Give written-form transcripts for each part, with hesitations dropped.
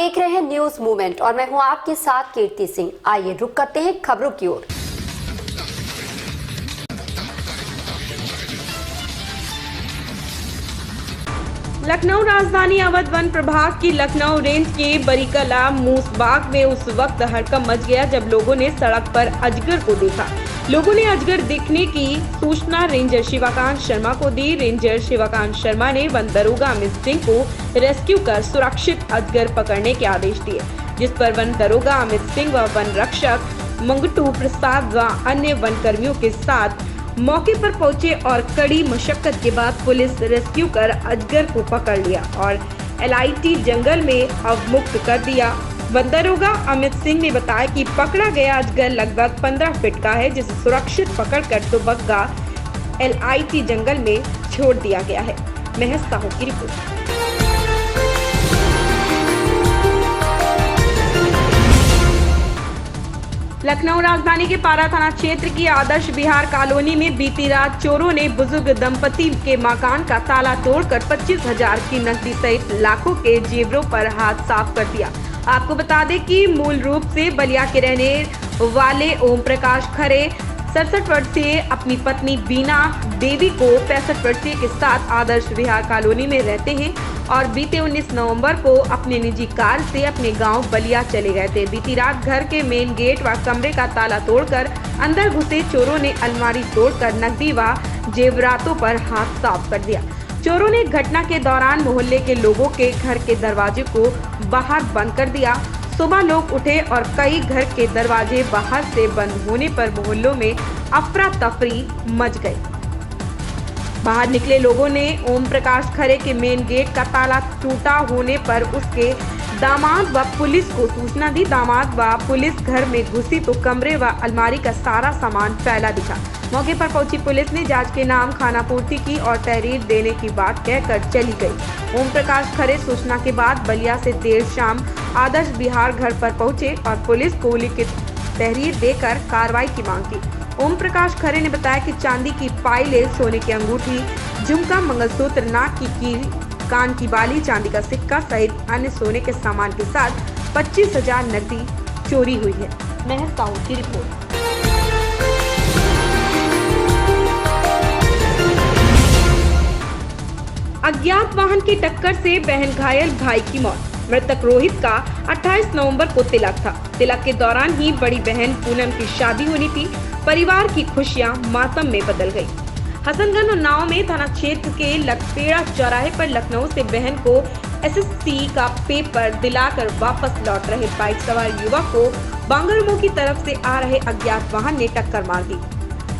देख रहे हैं न्यूज मूवमेंट और मैं हूं आपके साथ कीर्ति सिंह। आइए रुक करते हैं खबरों की ओर। लखनऊ राजधानी अवध वन प्रभाग की लखनऊ रेंज के बरीकला मूसबाग में उस वक्त हड़कंप मच गया जब लोगों ने सड़क पर अजगर को देखा। लोगों ने अजगर दिखने की सूचना रेंजर शिवाकांत शर्मा को दी। रेंजर शिवाकांत शर्मा ने वन दरोगा अमित सिंह को रेस्क्यू कर सुरक्षित अजगर पकड़ने के आदेश दिए, जिस पर वन दरोगा अमित सिंह व वन रक्षक मंगटू प्रसाद व अन्य वन कर्मियों के साथ मौके पर पहुंचे और कड़ी मशक्कत के बाद पुलिस रेस्क्यू कर अजगर को पकड़ लिया और LIT जंगल में अवमुक्त कर दिया। वन दरोगा अमित सिंह ने बताया कि पकड़ा गया अजगर लगभग 15 फीट का है, जिसे सुरक्षित पकड़कर दुबग्गा LIT जंगल में छोड़ दिया गया है। महज साहू की रिपोर्ट। लखनऊ राजधानी के पारा थाना क्षेत्र की आदर्श विहार कॉलोनी में बीती रात चोरों ने बुजुर्ग दंपति के मकान का ताला तोड़कर 25,000 की नकदी सहित लाखों के जेवरों पर हाथ साफ कर दिया। आपको बता दें कि मूल रूप से बलिया के रहने वाले ओम प्रकाश खरे 67 वर्षीय अपनी पत्नी बीना देवी को 65 वर्षीय के साथ आदर्श विहार कॉलोनी में रहते हैं और बीते 19 नवंबर को अपने निजी कार से अपने गांव बलिया चले गए थे। बीती रात घर के मेन गेट व कमरे का ताला तोड़कर अंदर घुसे चोरों ने अलमारी तोड़कर नकदी व जेवरातों पर हाथ साफ कर दिया। चोरों ने घटना के दौरान मोहल्ले के लोगों के घर के दरवाजे को बाहर बंद कर दिया। सुबह लोग उठे और कई घर के दरवाजे बाहर से बंद होने पर मोहल्लों में अफरा तफरी मच गई। बाहर निकले लोगों ने ओम प्रकाश खरे के मेन गेट का ताला टूटा होने पर उसके दामाद व पुलिस को सूचना दी। दामाद व पुलिस घर में घुसी तो कमरे व अलमारी का सारा सामान फैला दिखा। मौके पर पहुंची पुलिस ने जांच के नाम खाना पूर्ति की और तहरीर देने की बात कहकर चली गई। ओम प्रकाश खरे सूचना के बाद बलिया से देर शाम आदर्श विहार घर पर पहुंचे और पुलिस को लिखित तहरीर देकर कार्रवाई की मांग की। ओम प्रकाश खरे ने बताया कि चांदी की पायलें, सोने की अंगूठी, झुमका, मंगलसूत्र, नाक की कील, कान की बाली, चांदी का सिक्का सहित अन्य सोने के सामान के साथ 25,000 नकदी चोरी हुई है। महज साहू की रिपोर्ट। अज्ञात वाहन की टक्कर से बहन घायल, भाई की मौत। मृतक रोहित का 28 नवंबर को तिलक था। तिलक के दौरान ही बड़ी बहन पूनम की शादी होनी थी। परिवार की खुशियां मातम में बदल गई। हसनगंज उन्नाव में थाना क्षेत्र के लखपेड़ा चौराहे पर लखनऊ से बहन को SSC का पेपर दिलाकर वापस लौट रहे बाइक सवार युवक को बांगरमो की तरफ से आ रहे अज्ञात वाहन ने टक्कर मार दी,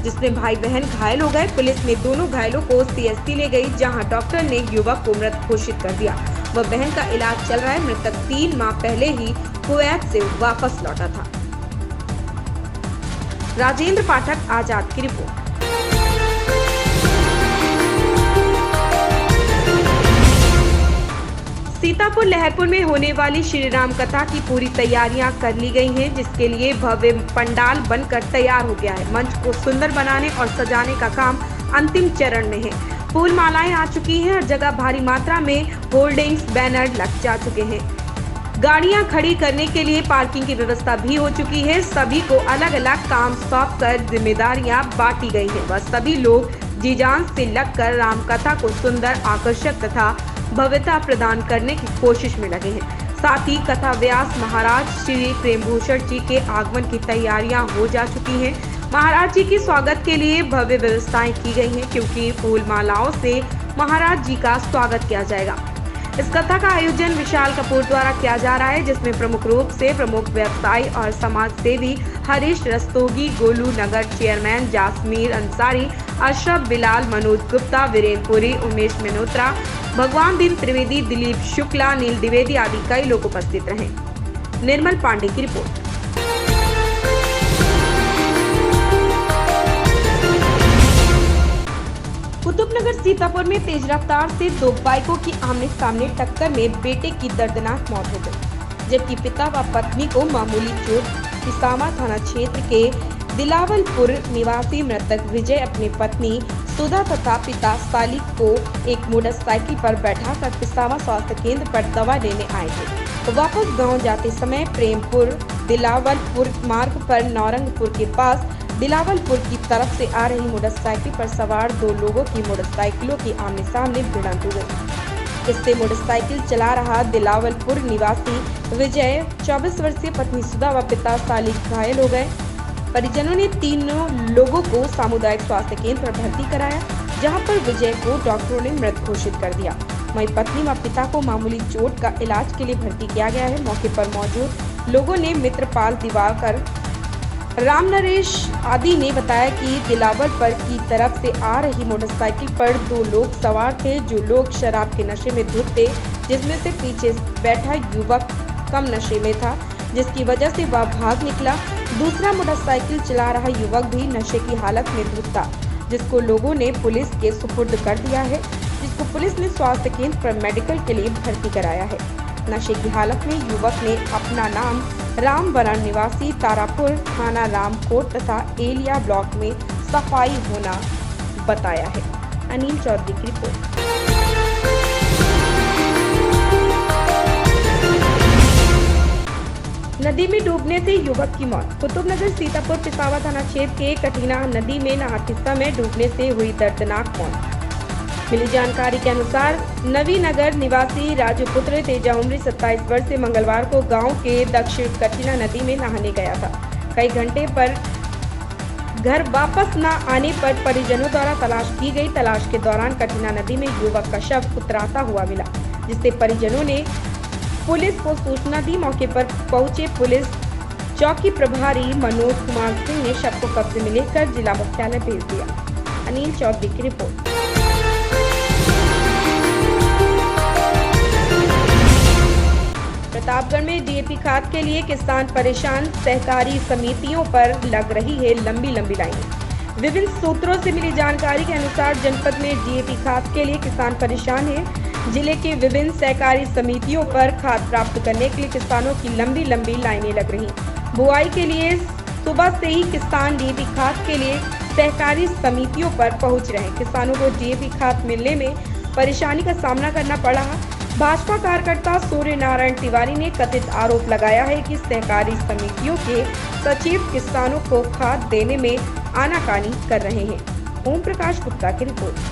जिसमें भाई बहन घायल हो गए। पुलिस ने दोनों घायलों को CST ले गई, जहां डॉक्टर ने युवक को मृत घोषित कर दिया। वह बहन का इलाज चल रहा है। मृतक 3 माह पहले ही कुवैत से वापस लौटा था। राजेंद्र पाठक, आजाद की रिपोर्ट। सीतापुर लहरपुर में होने वाली श्री राम कथा की पूरी तैयारियां कर ली गई हैं, जिसके लिए भव्य पंडाल बनकर तैयार हो गया है। मंच को सुंदर बनाने और सजाने का काम अंतिम चरण में है। फूल मालाएं आ चुकी हैं और जगह भारी मात्रा में होर्डिंग्स, बैनर लग जा चुके हैं। गाड़ियां खड़ी करने के लिए पार्किंग की व्यवस्था भी हो चुकी है। सभी को अलग अलग काम सौंप कर जिम्मेदारियां बांटी गई हैं। वह सभी लोग जी जान से लगकर राम कथा को सुंदर, आकर्षक तथा भव्यता प्रदान करने की कोशिश में लगे हैं। साथ ही कथा व्यास महाराज श्री प्रेमभूषण जी के आगमन की तैयारियां हो जा चुकी हैं। महाराज जी के स्वागत के लिए भव्य व्यवस्थाएं की गई हैं, क्योंकि फूल मालाओं से महाराज जी का स्वागत किया जाएगा। इस कथा का आयोजन विशाल कपूर द्वारा किया जा रहा है, जिसमें प्रमुख रूप से प्रमुख व्यवसायी और समाज सेवी हरीश रस्तोगी, गोलू नगर चेयरमैन जासमीर अंसारी, अशरफ बिलाल, मनोज गुप्ता, वीरेंद्र पुरी, उमेश मेहनोत्रा, भगवान दीन त्रिवेदी, दिलीप शुक्ला, नील द्विवेदी आदि कई लोग उपस्थित रहे। निर्मल पांडे की रिपोर्ट। कुतुबनगर सीतापुर में तेज रफ्तार से 2 बाइकों की आमने सामने टक्कर में बेटे की दर्दनाक मौत हो गई, जबकि पिता व पत्नी को मामूली चोट। पिसामा थाना क्षेत्र के दिलावलपुर निवासी मृतक विजय अपनी पत्नी सुधा तथा पिता सालिक को एक मोटरसाइकिल पर बैठाकर पिसामा स्वास्थ्य केंद्र पर दवा लेने आए थे। वापस गांव जाते समय प्रेमपुर दिलावलपुर मार्ग पर नौरंगपुर के पास दिलावलपुर की तरफ से आ रही मोटरसाइकिल पर सवार 2 लोगों की मोटरसाइकिलों की आमने सामने भिड़ंत हो गई। इससे मोटरसाइकिल चला रहा दिलावलपुर निवासी विजय 24 वर्षीय पत्नी सुधा व पिता सालिक घायल हो गए। परिजनों ने तीनों लोगों को सामुदायिक स्वास्थ्य केंद्र पर भर्ती कराया, जहां पर विजय को डॉक्टरों ने मृत घोषित कर दिया। वहीं पत्नी व पिता को मामूली चोट का इलाज के लिए भर्ती किया गया है। मौके पर मौजूद लोगों ने मित्रपाल दिवाकर राम नरेश आदि ने बताया कि दिलावर पर की तरफ से आ रही मोटरसाइकिल पर 2 लोग सवार थे, जो लोग शराब के नशे में धुत थे, जिसमें से पीछे बैठा युवक कम नशे में था, जिसकी वजह से वह भाग निकला। दूसरा मोटरसाइकिल चला रहा युवक भी नशे की हालत में धुत था, जिसको लोगों ने पुलिस के सुपुर्द कर दिया है, जिसको पुलिस ने स्वास्थ्य केंद्र पर मेडिकल के लिए भर्ती कराया है। नशे की हालत में युवक ने अपना नाम रामवरण निवासी तारापुर थाना रामकोट तथा एलिया ब्लॉक में सफाई होना बताया है। अनिल चौधरी की रिपोर्ट। नदी में डूबने से युवक की मौत। कुतुबनगर सीतापुर पिसावा थाना क्षेत्र के कटीना नदी में नहाते समय डूबने से हुई दर्दनाक मौत। मिली जानकारी के अनुसार नवीनगर निवासी राजू पुत्र तेजा उम्र 27 वर्ष से मंगलवार को गांव के दक्षिण कटीना नदी में नहाने गया था। कई घंटे पर घर वापस न आने पर परिजनों द्वारा तलाश की गई। तलाश के दौरान कटीना नदी में युवक का शव उतराता हुआ मिला, जिससे परिजनों ने पुलिस को सूचना दी। मौके पर पहुंचे पुलिस चौकी प्रभारी मनोज कुमार सिंह ने शव को कब्जे में लेकर जिला मुख्यालय भेज दिया। अनिल चौधरी की रिपोर्ट। प्रतापगढ़ में डीएपी खाद के लिए किसान परेशान, सहकारी समितियों पर लग रही है लंबी लाइनें। विभिन्न सूत्रों से मिली जानकारी के अनुसार जनपद में डीएपी खाद के लिए किसान परेशान हैं। जिले के विभिन्न सहकारी समितियों पर खाद प्राप्त करने के लिए किसानों की लंबी लाइनें लग रही। बुआई के लिए सुबह से ही किसान डीएपी खाद के लिए सहकारी समितियों पर पहुंच रहे। किसानों को डीएपी खाद मिलने में परेशानी का सामना करना पड़ा। भाजपा कार्यकर्ता सूर्य नारायण तिवारी ने कथित आरोप लगाया है कि सहकारी समितियों के सचिव किसानों को खाद देने में आनाकानी कर रहे हैं। ओम प्रकाश गुप्ता की रिपोर्ट।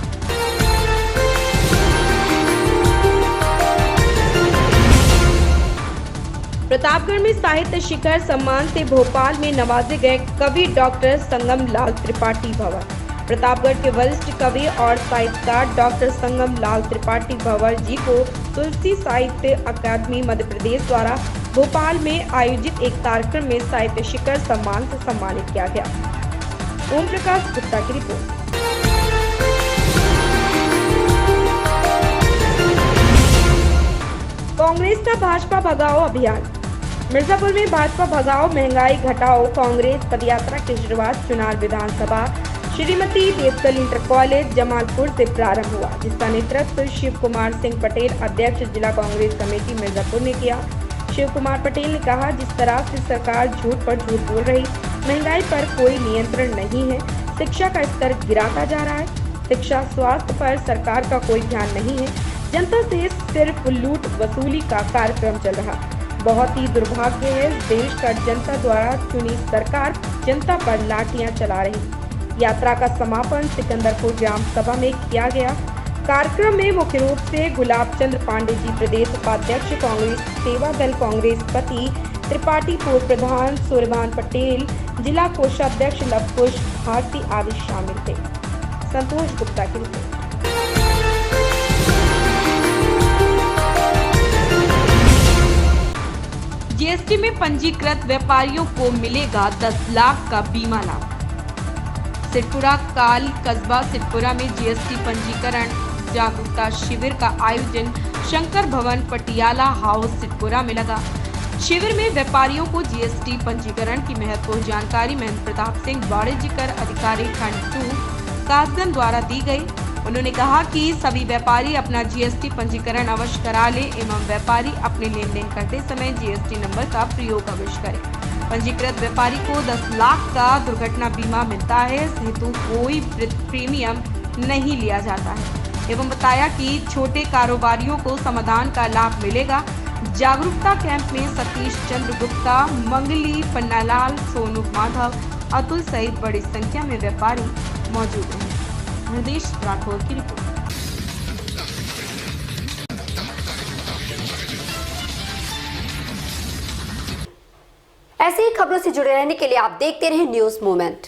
प्रतापगढ़ में साहित्य शिखर सम्मान से भोपाल में नवाजे गए कवि डॉक्टर संगम लाल त्रिपाठी भंवर। प्रतापगढ़ के वरिष्ठ कवि और साहित्यकार डॉक्टर संगम लाल त्रिपाठी भंवर जी को तुलसी साहित्य अकादमी मध्य प्रदेश द्वारा भोपाल में आयोजित एक कार्यक्रम में साहित्य शिखर सम्मान से सम्मानित किया गया। ओम प्रकाश गुप्ता की रिपोर्ट। कांग्रेस का भाजपा भगाओ अभियान। मिर्जापुर में भाजपा भगाओ महंगाई घटाओ कांग्रेस पदयात्रा की शुरुआत चुनार विधानसभा श्रीमती देवकल इंटर कॉलेज जमालपुर से प्रारंभ हुआ, जिसका नेतृत्व शिव कुमार सिंह पटेल अध्यक्ष जिला कांग्रेस कमेटी मिर्जापुर ने किया। शिव कुमार पटेल ने कहा, जिस तरह से सरकार झूठ पर झूठ बोल रही, महंगाई पर कोई नियंत्रण नहीं है, शिक्षा का स्तर गिराता जा रहा है, शिक्षा स्वास्थ्य पर सरकार का कोई ध्यान नहीं है, जनता से सिर्फ लूट वसूली का कार्यक्रम चल रहा। बहुत ही दुर्भाग्य है, देश का जनता द्वारा चुनी सरकार जनता पर लाठियां चला रही। यात्रा का समापन सिकंदरपुर ग्राम सभा में किया गया। कार्यक्रम में मुख्य रूप से गुलाब चंद्र पांडे जी प्रदेश उपाध्यक्ष कांग्रेस सेवा दल कांग्रेस पति त्रिपाठी पूर्व प्रधान सूर्यभान पटेल जिला कोषाध्यक्ष लवकुश भारती आदि शामिल थे। संतोष गुप्ता की रिपोर्ट। जीएसटी में पंजीकृत व्यापारियों को मिलेगा 10 लाख का बीमा लाभ। सिद्धपुरा काल कस्बा सिद्धपुरा में जीएसटी पंजीकरण जागरूकता शिविर का आयोजन शंकर भवन पटियाला हाउस सिद्धपुरा में लगा। शिविर में व्यापारियों को जीएसटी पंजीकरण की महत्वपूर्ण जानकारी महेंद्र प्रताप सिंह वाणिज्यकर अधिकारी खंड 2 कासगंज द्वारा दी गई। उन्होंने कहा कि सभी व्यापारी अपना जीएसटी पंजीकरण अवश्य करा लें एवं व्यापारी अपने लेन देन करते समय जीएसटी नंबर का प्रयोग अवश्य करें। पंजीकृत व्यापारी को 10 लाख का दुर्घटना बीमा मिलता है, इस हेतु कोई प्रीमियम नहीं लिया जाता है एवं बताया कि छोटे कारोबारियों को समाधान का लाभ मिलेगा। जागरूकता कैंप में सतीश चंद्र गुप्ता, मंगली पन्नालाल, सोनू माधव, अतुल सहित बड़ी संख्या में व्यापारी मौजूद रहे। हृदेश राठौर की रिपोर्ट। ऐसी ही खबरों से जुड़े रहने के लिए आप देखते रहें न्यूज़ मोमेंट।